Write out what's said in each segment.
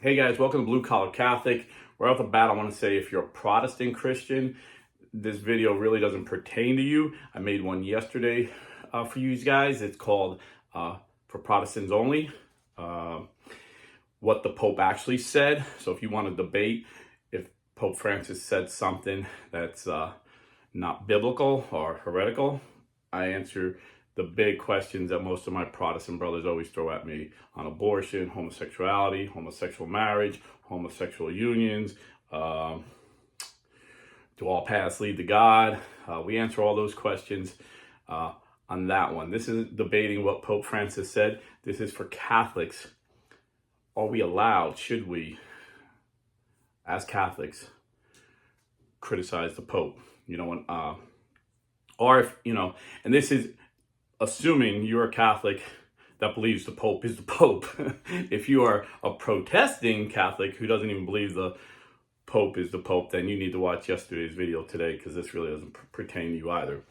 Hey guys, welcome to Blue Collar Catholic. Right off the bat, I want to say if you're a Protestant Christian, this video really doesn't pertain to you. I made one yesterday for you guys. It's called For Protestants Only, what the Pope actually said. So if you want to debate if Pope Francis said something that's not biblical or heretical, I answer the big questions that most of my Protestant brothers always throw at me on abortion, homosexuality, homosexual marriage, homosexual unions. Do all paths lead to God? We answer all those questions on that one. This is debating what Pope Francis said. This is for Catholics. Are we allowed, should we, as Catholics, criticize the Pope? Or if, and this is assuming you're a Catholic that believes the Pope is the Pope. If you are a protesting Catholic who doesn't even believe the Pope is the Pope, then you need to watch yesterday's video today, because this really doesn't pertain to you either.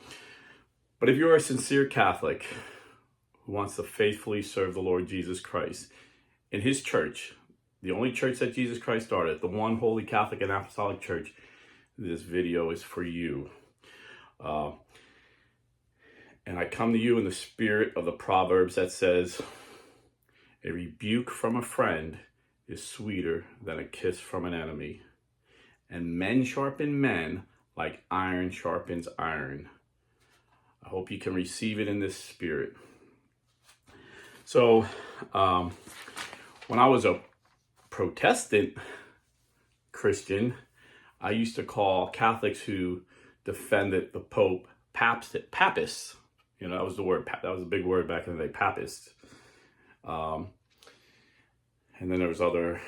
But if you're a sincere Catholic who wants to faithfully serve the Lord Jesus Christ in his church, the only church that Jesus Christ started, the one holy Catholic and Apostolic Church, this video is for you. And I come to you in the spirit of the Proverbs that says, a rebuke from a friend is sweeter than a kiss from an enemy. And men sharpen men like iron sharpens iron. I hope you can receive it in this spirit. So, when I was a Protestant Christian, I used to call Catholics who defended the Pope papists. That was the word. That was a big word back in the day, papists. And then there was other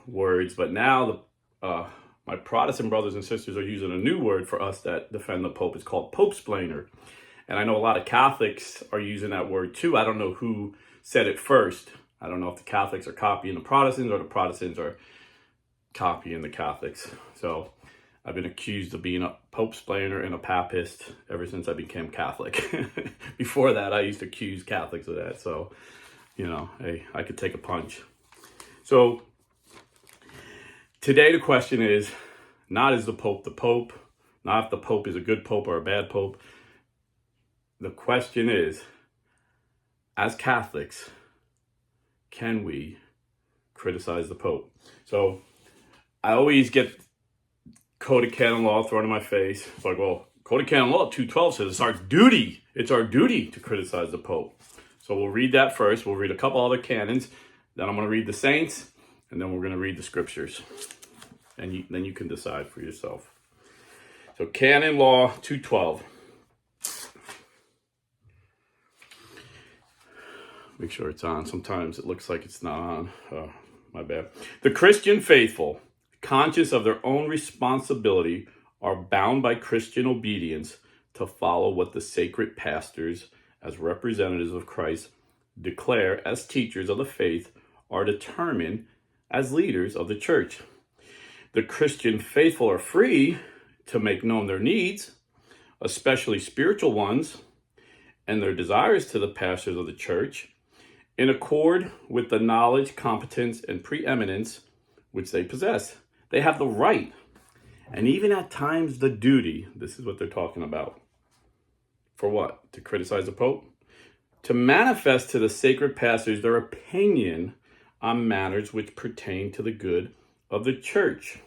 words, but now my Protestant brothers and sisters are using a new word for us that defend the Pope. It's called Popesplainer. And I know a lot of Catholics are using that word too. I don't know who said it first. I don't know if the Catholics are copying the Protestants or the Protestants are copying the Catholics. So I've been accused of being a Popesplainer and a papist ever since I became Catholic. Before that, I used to accuse Catholics of that. So, hey, I could take a punch. So today the question is not is the Pope, not if the Pope is a good Pope or a bad Pope. The question is, as Catholics, can we criticize the Pope? So I always get Code of Canon Law thrown in my face. It's like, well, Code of Canon Law 212 says it's our duty. It's our duty to criticize the Pope. So we'll read that first. We'll read a couple other canons. Then I'm going to read the saints. And then we're going to read the scriptures. And then you can decide for yourself. So Canon Law 212. Make sure it's on. Sometimes it looks like it's not on. Oh, my bad. The Christian faithful, conscious of their own responsibility, are bound by Christian obedience to follow what the sacred pastors, as representatives of Christ, declare as teachers of the faith, are determined as leaders of the church. The Christian faithful are free to make known their needs, especially spiritual ones, and their desires to the pastors of the church, in accord with the knowledge, competence, and preeminence which they possess. They have the right, and even at times the duty, this is what they're talking about. For what? To criticize the Pope? To manifest to the sacred pastors their opinion on matters which pertain to the good of the church.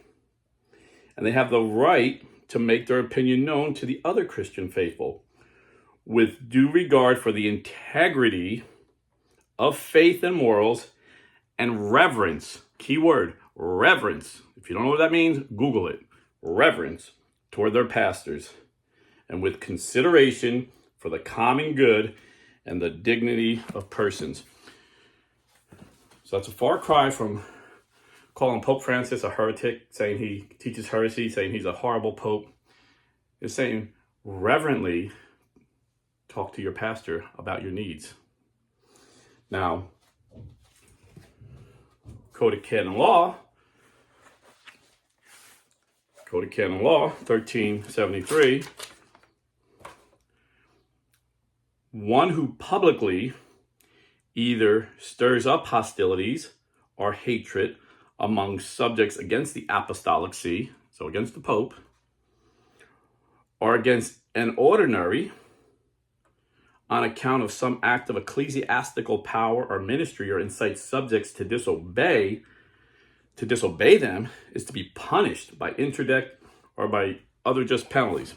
And they have the right to make their opinion known to the other Christian faithful, with due regard for the integrity of faith and morals, and reverence, key word, reverence. If you don't know what that means, Google it. Reverence toward their pastors, and with consideration for the common good and the dignity of persons. So that's a far cry from calling Pope Francis a heretic, saying he teaches heresy, saying he's a horrible Pope. It's saying reverently talk to your pastor about your needs. Now, Code of Canon Law 1373, one who publicly either stirs up hostilities or hatred among subjects against the apostolic see, so against the Pope, or against an ordinary on account of some act of ecclesiastical power or ministry, or incites subjects to disobey them, is to be punished by interdict or by other just penalties.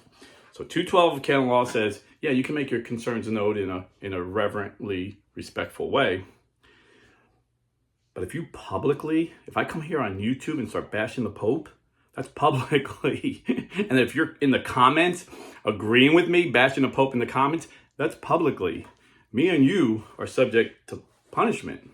So 212 of canon law says, yeah, you can make your concerns known in a reverently respectful way. But if I come here on YouTube and start bashing the Pope, that's publicly. And if you're in the comments agreeing with me, bashing the Pope in the comments, that's publicly. Me and you are subject to punishment.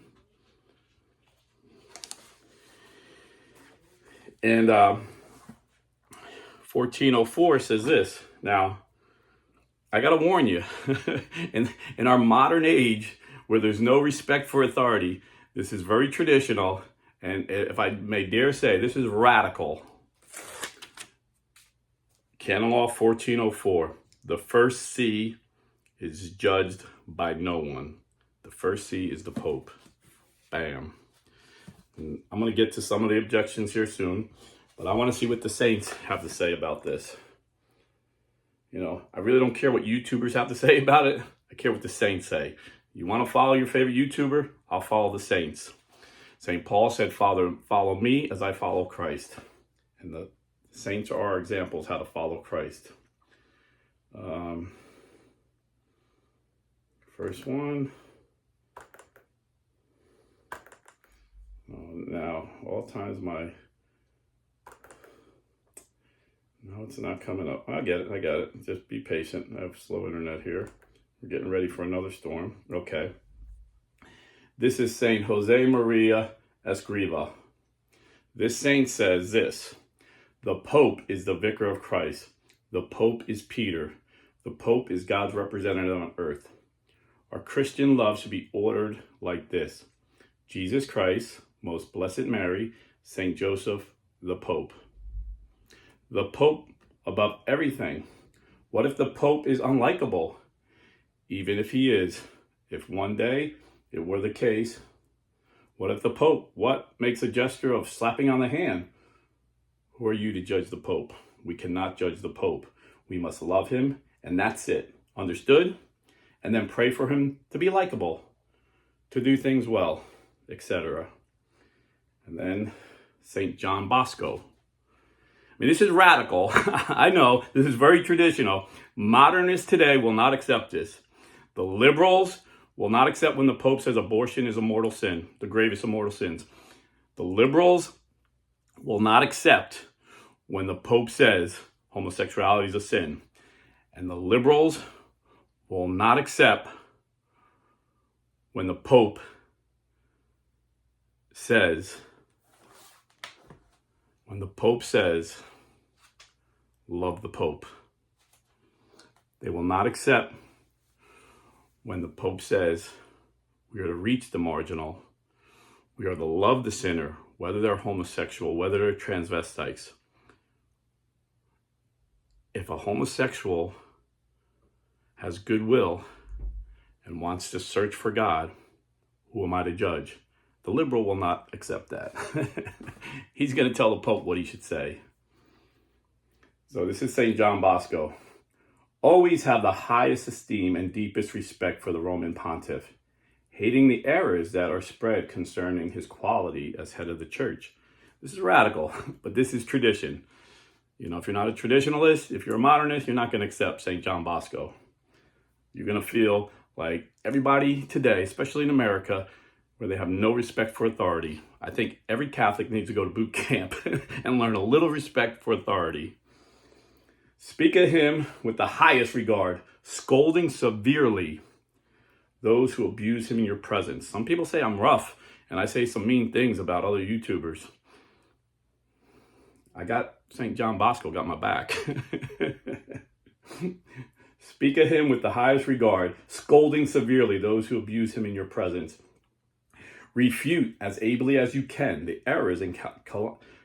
And 1404 says this. Now, I got to warn you, in our modern age where there's no respect for authority, this is very traditional, and if I may dare say, this is radical. Canon Law 1404, the first see is judged by no one. The first see is the Pope. Bam. And I'm going to get to some of the objections here soon, but I want to see what the saints have to say about this. I really don't care what YouTubers have to say about it. I care what the saints say. You want to follow your favorite YouTuber? I'll follow the saints. St. Paul said, follow me as I follow Christ. And the saints are our examples how to follow Christ. First one. Now, all times no, it's not coming up. I get it. Just be patient. I have slow internet here. We're getting ready for another storm. Okay. This is Saint Jose Maria Escriva. This saint says this: the Pope is the vicar of Christ. The Pope is Peter. The Pope is God's representative on earth. Our Christian love should be ordered like this: Jesus Christ, Most Blessed Mary, Saint Joseph, the Pope. The Pope above everything. What if the Pope is unlikable? Even if he is, if one day it were the case, what if the Pope, makes a gesture of slapping on the hand? Who are you to judge the Pope? We cannot judge the Pope. We must love him, and that's it. Understood? And then pray for him to be likable, to do things well, etc. And then St. John Bosco. This is radical. I know, this is very traditional. Modernists today will not accept this. The liberals will not accept when the Pope says abortion is a mortal sin, the gravest of mortal sins. The liberals will not accept when the Pope says homosexuality is a sin. And the liberals will not accept when the Pope says, love the Pope. They will not accept when the Pope says we are to reach the marginal, we are to love the sinner, whether they're homosexual, whether they're transvestites. If a homosexual has goodwill and wants to search for God, who am I to judge? The liberal will not accept that. He's going to tell the Pope what he should say. So this is St. John Bosco. Always have the highest esteem and deepest respect for the Roman Pontiff, hating the errors that are spread concerning his quality as head of the church. This is radical, but this is tradition. If you're not a traditionalist, if you're a modernist, you're not going to accept St. John Bosco. You're going to feel like everybody today, especially in America, where they have no respect for authority. I think every Catholic needs to go to boot camp and learn a little respect for authority. Speak of him with the highest regard, scolding severely those who abuse him in your presence. Some people say I'm rough, and I say some mean things about other YouTubers. St. John Bosco got my back. Speak of him with the highest regard, scolding severely those who abuse him in your presence. Refute as ably as you can the errors and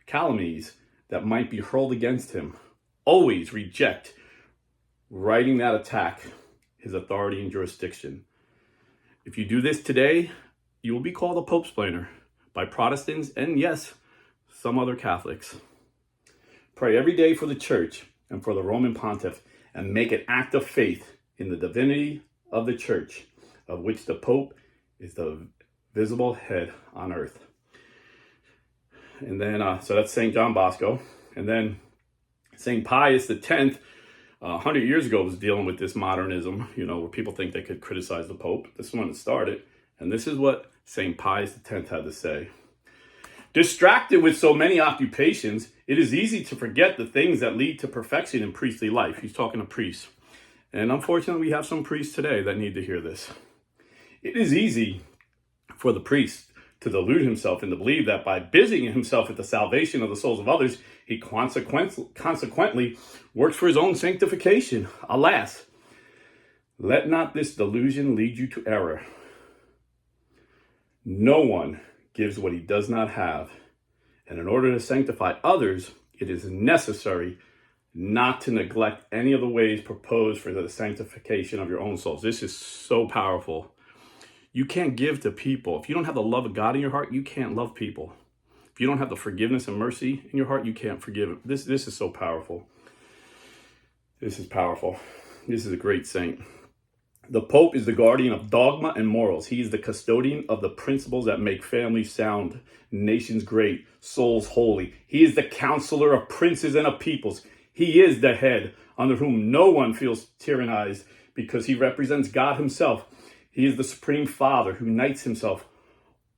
calumnies that might be hurled against him. Always reject writing that attack his authority and jurisdiction. If you do this today, you will be called a Pope-splainer by Protestants and, yes, some other Catholics. Pray every day for the Church and for the Roman Pontiff, and make an act of faith in the divinity of the Church, of which the Pope is the visible head on earth. And then, so that's St. John Bosco. And then St. Pius X, 100 years ago, was dealing with this modernism, where people think they could criticize the Pope. This is when it started. And this is what St. Pius X had to say. Distracted with so many occupations, it is easy to forget the things that lead to perfection in priestly life. He's talking to priests. And unfortunately, we have some priests today that need to hear this. It is easy for the priest to delude himself and to believe that by busying himself with the salvation of the souls of others, he consequently works for his own sanctification. Alas, let not this delusion lead you to error. No one gives what he does not have, and in order to sanctify others, it is necessary not to neglect any of the ways proposed for the sanctification of your own souls. This is so powerful. You can't give to people. If you don't have the love of God in your heart, you can't love people. If you don't have the forgiveness and mercy in your heart, you can't forgive. This is so powerful. This is powerful. This is a great saint. The Pope is the guardian of dogma and morals. He is the custodian of the principles that make families sound, nations great, souls holy. He is the counselor of princes and of peoples. He is the head under whom no one feels tyrannized because he represents God himself. He is the supreme Father who unites himself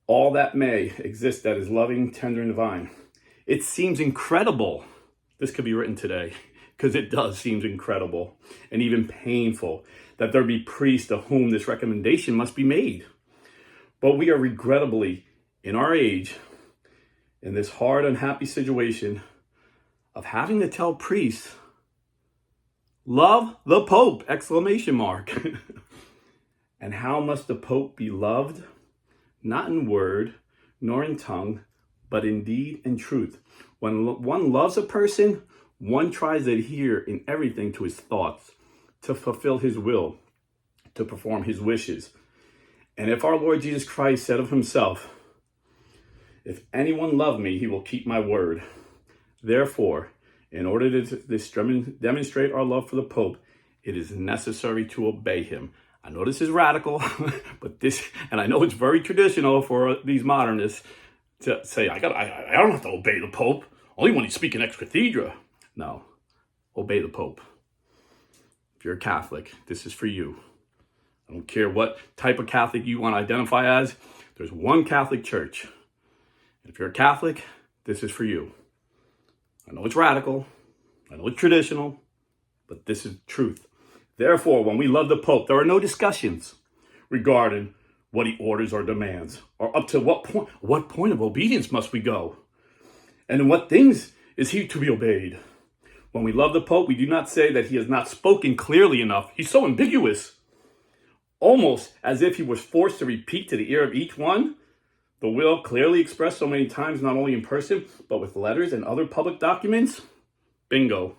all that may exist that is loving, tender, and divine. It seems incredible. This could be written today, because it does seem incredible and even painful that there be priests to whom this recommendation must be made. But we are regrettably, in our age, in this hard, unhappy situation of having to tell priests, love the Pope, ! And how must the Pope be loved? Not in word, nor in tongue, but in deed and truth. When one loves a person, one tries to adhere in everything to his thoughts, to fulfill his will, to perform his wishes. And if our Lord Jesus Christ said of himself, if anyone love me, he will keep my word. Therefore, in order to demonstrate our love for the Pope, it is necessary to obey him. I know this is radical, but and I know it's very traditional for these modernists to say, I don't have to obey the Pope, only when he's speaking ex cathedra. No, obey the Pope. If you're a Catholic, this is for you. I don't care what type of Catholic you want to identify as. There's one Catholic Church. If you're a Catholic, this is for you. I know it's radical. I know it's traditional, but this is truth. Therefore, when we love the Pope, there are no discussions regarding what he orders or demands, or up to what point of obedience must we go, and in what things is he to be obeyed. When we love the Pope, we do not say that he has not spoken clearly enough. He's so ambiguous, almost as if he was forced to repeat to the ear of each one the will clearly expressed so many times, not only in person, but with letters and other public documents. Bingo.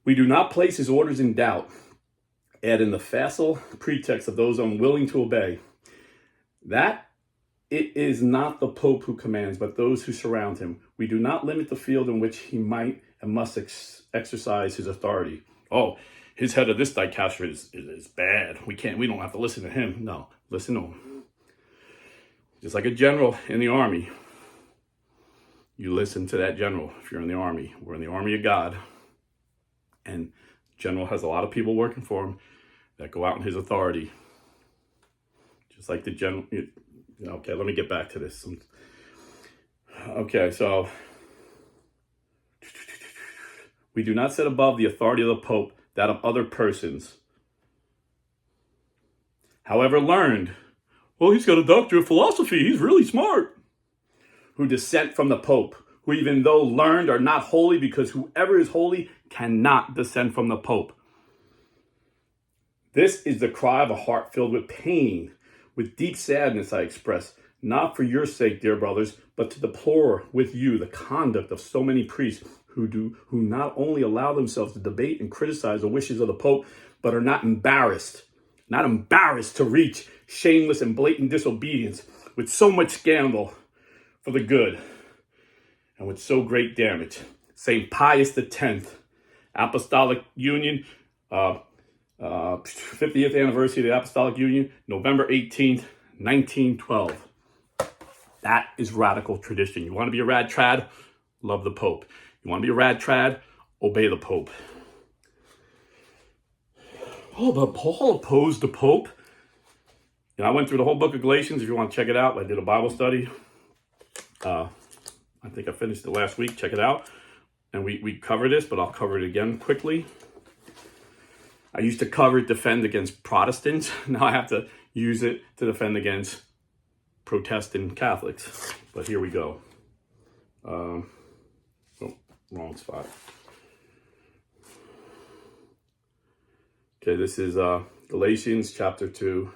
We do not place his orders in doubt, add in the facile pretext of those unwilling to obey, that it is not the Pope who commands, but those who surround him. We do not limit the field in which he might and must exercise his authority. Oh, his head of this dicastery is bad. We don't have to listen to him. No, listen to him. Just like a general in the army. You listen to that general if you're in the army. We're in the army of God. And general has a lot of people working for him that go out in his authority. Just like the general. Okay, let me get back to this. Okay, so we do not set above the authority of the Pope that of other persons, however learned. Well, he's got a doctorate of philosophy. He's really smart. Who dissent from the Pope, who even though learned are not holy, because whoever is holy cannot descend from the Pope. This is the cry of a heart filled with pain, with deep sadness I express, not for your sake, dear brothers, but to deplore with you the conduct of so many priests who not only allow themselves to debate and criticize the wishes of the Pope, but are not embarrassed to reach shameless and blatant disobedience with so much scandal for the good. and with so great damage. St. Pius X, Apostolic Union, 50th anniversary of the Apostolic Union, November 18th, 1912. That is radical tradition. You want to be a rad trad? Love the Pope. You want to be a rad trad? Obey the Pope. Oh, but Paul opposed the Pope. I went through the whole book of Galatians. If you want to check it out, I did a Bible study. I think I finished it last week. Check it out. And we covered this, but I'll cover it again quickly. I used to cover it, defend against Protestants. Now I have to use it to defend against Protestant Catholics. But here we go. Wrong spot. Okay, this is Galatians chapter 2,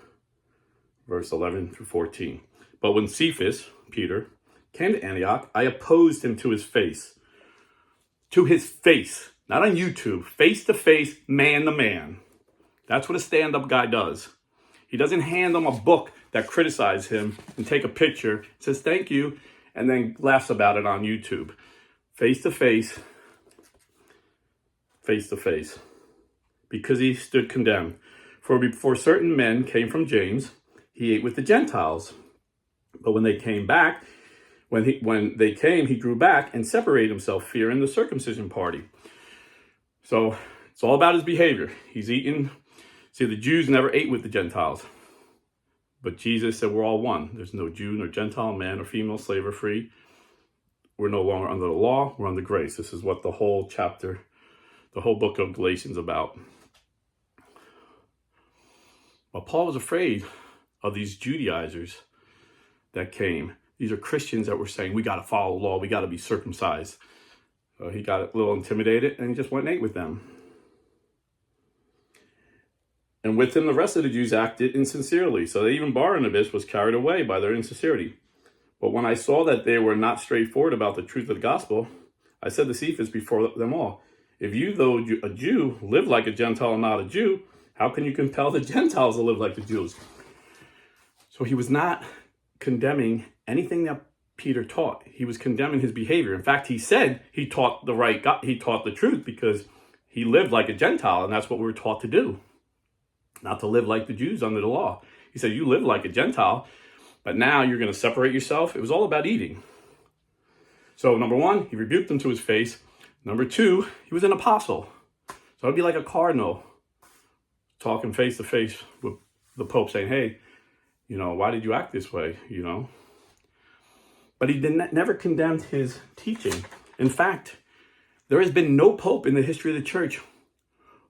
verse 11 through 14. But when Cephas, Peter, came to Antioch, I opposed him to his face. To his face. Not on YouTube. Face to face, man to man. That's what a stand-up guy does. He doesn't hand them a book that criticizes him and take a picture, says thank you, and then laughs about it on YouTube. Face to face. Face to face. Because he stood condemned. For before certain men came from James, he ate with the Gentiles. But when they came back, he drew back and separated himself, fearing the circumcision party. So it's all about his behavior. He's eating. See, the Jews never ate with the Gentiles. But Jesus said we're all one. There's no Jew nor Gentile, man or female, slave or free. We're no longer under the law. We're under grace. This is what the whole chapter, the whole book of Galatians is about. But Paul was afraid of these Judaizers that came. These are Christians that were saying, we got to follow the law. We got to be circumcised. So he got a little intimidated and he just went and ate with them. And with him, the rest of the Jews acted insincerely. So that even Barnabas was carried away by their insincerity. But when I saw that they were not straightforward about the truth of the gospel, I said to Cephas before them all, if you, though a Jew, live like a Gentile and not a Jew, how can you compel the Gentiles to live like the Jews? So he was not condemning anything that Peter taught. He was condemning his behavior. In fact, he said he taught the right God, he taught the truth because he lived like a Gentile, and that's what we were taught to do. Not to live like the Jews under the law. He said, you live like a Gentile, but now you're going to separate yourself. It was all about eating. So number one, he rebuked them to his face. Number two, he was an apostle. So it'd be like a cardinal talking face to face with the Pope saying, hey, why did you act this way, But he never condemned his teaching. In fact, there has been no Pope in the history of the church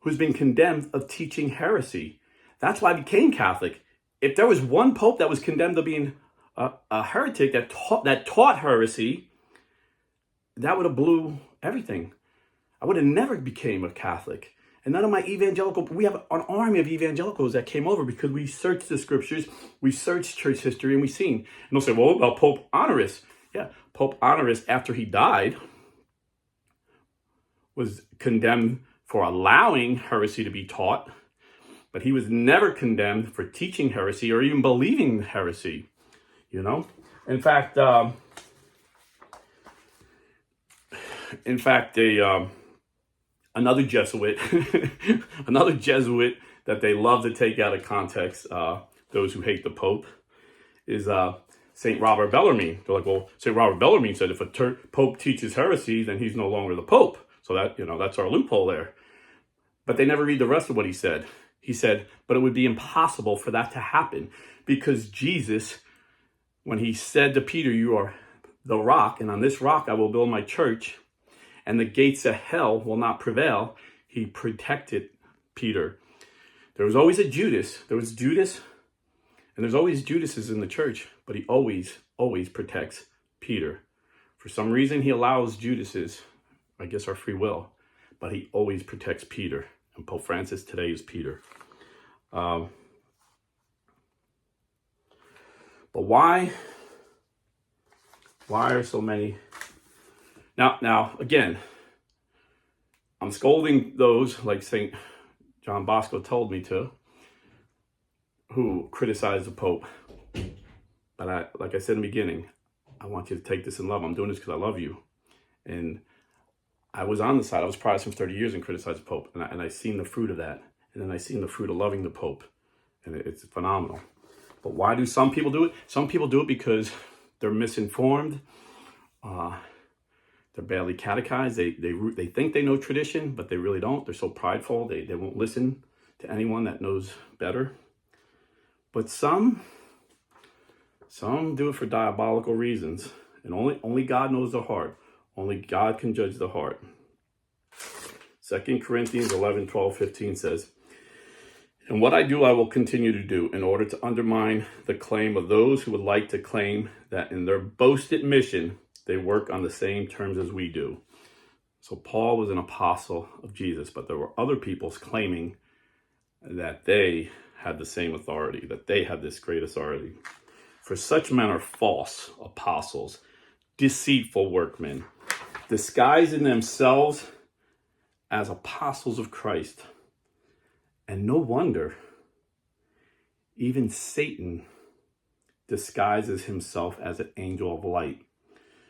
who's been condemned of teaching heresy. That's why I became Catholic. If there was one Pope that was condemned of being a heretic that taught heresy, that would have blew everything. I would have never became a Catholic. And none of my we have an army of evangelicals that came over because we searched the scriptures, we searched church history, and we've seen. And they'll say, well, what about Pope Honorius? Yeah, Pope Honorius, after he died, was condemned for allowing heresy to be taught, but he was never condemned for teaching heresy or even believing heresy, In fact, another Jesuit, that they love to take out of context, those who hate the Pope, is St. Robert Bellarmine. They're like, well, St. Robert Bellarmine said if a Pope teaches heresy, then he's no longer the Pope. So that, that's our loophole there. But they never read the rest of what he said. He said, but it would be impossible for that to happen because Jesus, when he said to Peter, you are the rock, and on this rock I will build my church, and the gates of hell will not prevail, he protected Peter. There was always a Judas. There was Judas, and there's always Judases in the church, but he always protects Peter. For some reason, he allows Judases, I guess our free will, but he always protects Peter. And Pope Francis today is Peter. But why are so many? Now, again, I'm scolding those like St. John Bosco told me to, who criticize the Pope. But like I said in the beginning, I want you to take this in love. I'm doing this because I love you. And I was on the side. I was Protestant for 30 years and criticized the Pope. And I seen the fruit of that. And then I seen the fruit of loving the Pope. And it's phenomenal. But why do some people do it? Some people do it because they're misinformed. They're badly catechized. They think they know tradition, but they really don't. They're so prideful. They won't listen to anyone that knows better. But some do it for diabolical reasons. And only God knows the heart. Only God can judge the heart. 2 Corinthians 11, 12, 15 says, "And what I do, I will continue to do in order to undermine the claim of those who would like to claim that in their boasted mission, they work on the same terms as we do." So Paul was an apostle of Jesus, but there were other peoples claiming that they had the same authority, that they had this great authority. "For such men are false apostles, deceitful workmen, disguising themselves as apostles of Christ. And no wonder, even Satan disguises himself as an angel of light.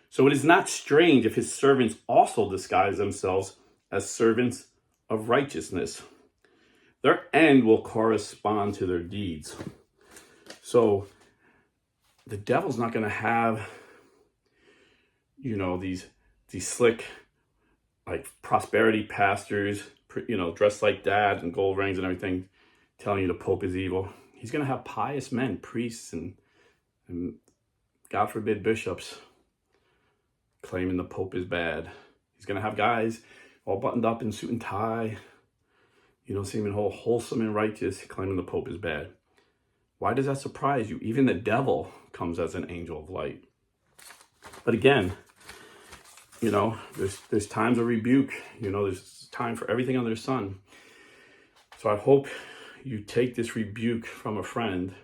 So it is not strange if his servants also disguise themselves as servants of righteousness. Their end will correspond to their deeds." So the devil's not going to have, these slick, like prosperity pastors, dressed like dad and gold rings and everything, telling you the Pope is evil. He's going to have pious men, priests, and God forbid bishops claiming the Pope is bad. He's going to have guys all buttoned up in suit and tie, seeming whole wholesome and righteous, claiming the Pope is bad. Why does that surprise you? Even the devil comes as an angel of light. But again, there's times of rebuke. There's time for everything under the sun. So I hope you take this rebuke from a friend,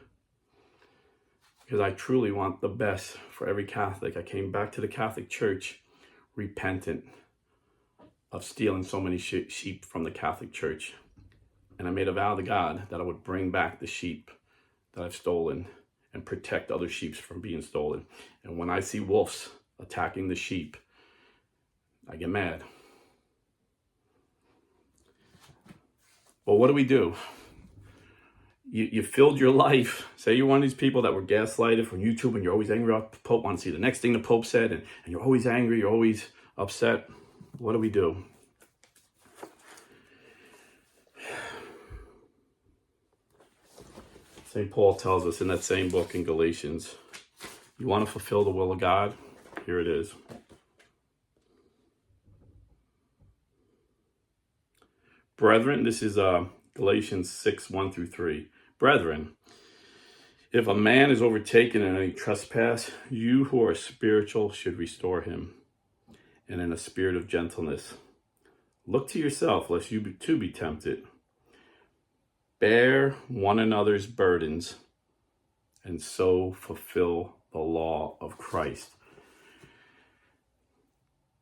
because I truly want the best for every Catholic. I came back to the Catholic Church repentant of stealing so many sheep from the Catholic Church. And I made a vow to God that I would bring back the sheep that I've stolen and protect other sheep from being stolen. And when I see wolves attacking the sheep, I get mad. Well, what do? You filled your life. Say you're one of these people that were gaslighted from YouTube and you're always angry about the Pope, want to see the next thing the Pope said, and you're always angry, you're always upset. What do? St. Paul tells us in that same book in Galatians, you want to fulfill the will of God? Here it is. Brethren, this is Galatians 6, 1 through 3. Brethren, if a man is overtaken in any trespass, you who are spiritual should restore him, and in a spirit of gentleness. Look to yourself, lest you too be tempted. Bear one another's burdens, and so fulfill the law of Christ.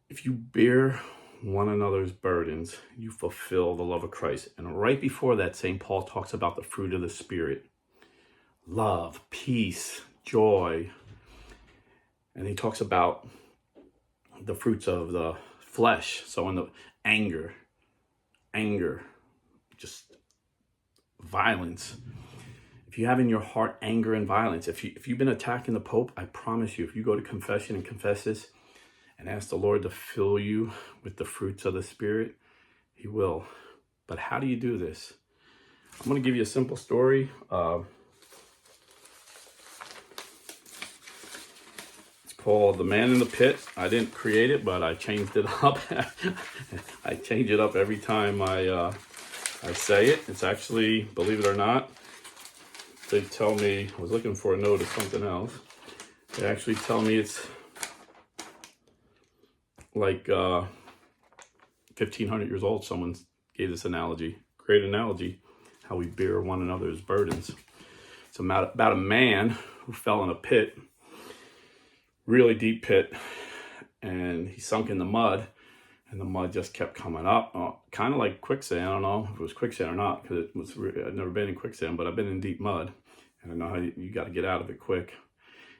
If you bear one another's burdens, you fulfill the love of Christ. And right before that, St. Paul talks about the fruit of the Spirit. Love, peace, joy. And he talks about the fruits of the flesh. So in the anger, just violence. If you have in your heart anger and violence, if you've been attacking the Pope, I promise you, if you go to confession and confess this and ask the Lord to fill you with the fruits of the Spirit, he will. But how do you do this? I'm going to give you a simple story. It's called The Man in the Pit. I didn't create it, but I changed it up. I change it up every time I say it. It's actually, believe it or not, they tell me, I was looking for a note of something else. They actually tell me it's like 1,500 years old. Someone gave this analogy, great analogy, how we bear one another's burdens. It's about a man who fell in a pit, really deep pit, and he sunk in the mud, and the mud just kept coming up, kind of like quicksand. I don't know if it was quicksand or not, because I've never been in quicksand, but I've been in deep mud, and I know how you got to get out of it quick.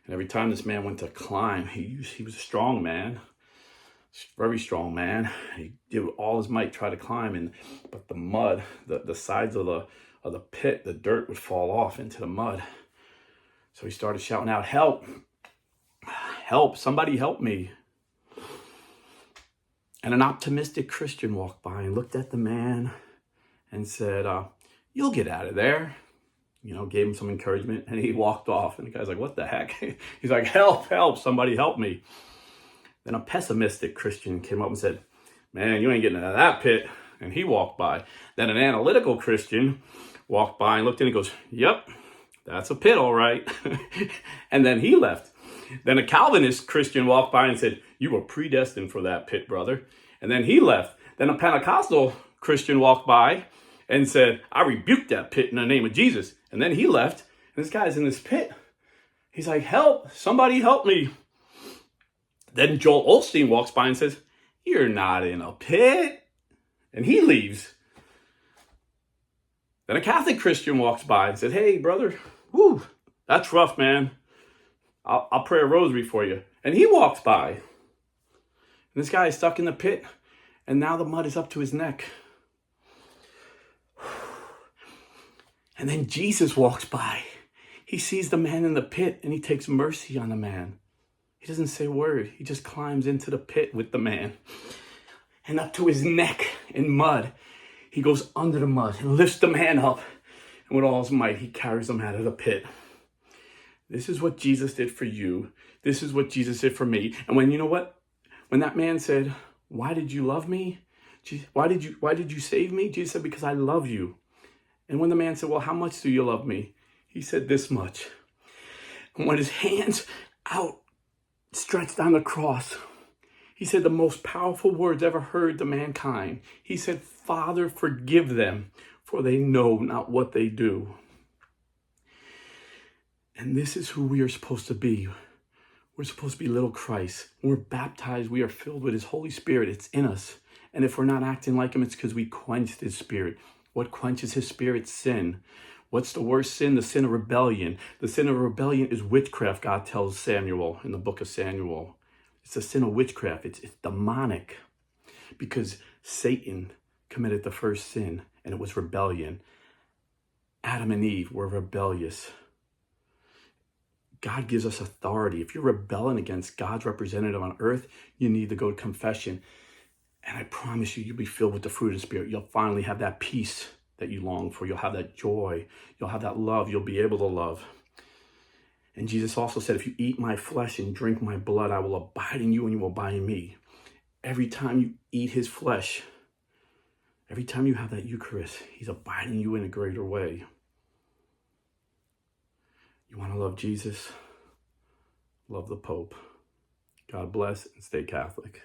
And every time this man went to climb, he was a strong man, Very strong man. He did all his might try to climb, but the mud, the sides of the pit, the dirt would fall off into the mud. So he started shouting out, "Help! Help! Somebody help me!" And an optimistic Christian walked by and looked at the man and said, "You'll get out of there." Gave him some encouragement, and he walked off. And the guy's like, "What the heck?" He's like, "Help! Help! Somebody help me!" Then a pessimistic Christian came up and said, "Man, you ain't getting out of that pit." And he walked by. Then an analytical Christian walked by and looked in and goes, "Yep, that's a pit, all right." And then he left. Then a Calvinist Christian walked by and said, "You were predestined for that pit, brother." And then he left. Then a Pentecostal Christian walked by and said, "I rebuke that pit in the name of Jesus." And then he left. And this guy's in this pit. He's like, "Help, somebody help me." Then Joel Osteen walks by and says, "You're not in a pit." And he leaves. Then a Catholic Christian walks by and said, "Hey, brother, whoo, that's rough, man. I'll pray a rosary for you." And he walks by. And this guy is stuck in the pit, and now the mud is up to his neck. And then Jesus walks by. He sees the man in the pit, and he takes mercy on the man. He doesn't say a word. He just climbs into the pit with the man. And up to his neck in mud, he goes under the mud and lifts the man up. And with all his might, he carries him out of the pit. This is what Jesus did for you. This is what Jesus did for me. And when that man said, "Why did you love me? Why did you save me?" Jesus said, "Because I love you." And when the man said, "Well, how much do you love me?" He said, "This much." And when his hands out stretched on the cross, he said the most powerful words ever heard to mankind. He said, "Father, forgive them, for they know not what they do." And this is who we are supposed to be. We're supposed to be little Christ. When we're baptized, we are filled with his Holy Spirit. It's in us. And if we're not acting like him, it's because we quenched his spirit. What quenches his spirit? Sin. What's the worst sin? The sin of rebellion. The sin of rebellion is witchcraft, God tells Samuel in the book of Samuel. It's a sin of witchcraft. It's demonic because Satan committed the first sin, and it was rebellion. Adam and Eve were rebellious. God gives us authority. If you're rebelling against God's representative on earth, you need to go to confession. And I promise you, you'll be filled with the fruit of the Spirit. You'll finally have that peace that you long for. You'll have that joy. You'll have that love. You'll be able to love. And Jesus also said, "If you eat my flesh and drink my blood, I will abide in you and you will abide in me." Every time you eat his flesh, every time you have that Eucharist, he's abiding you in a greater way. You want to love Jesus? Love the Pope. God bless and stay Catholic.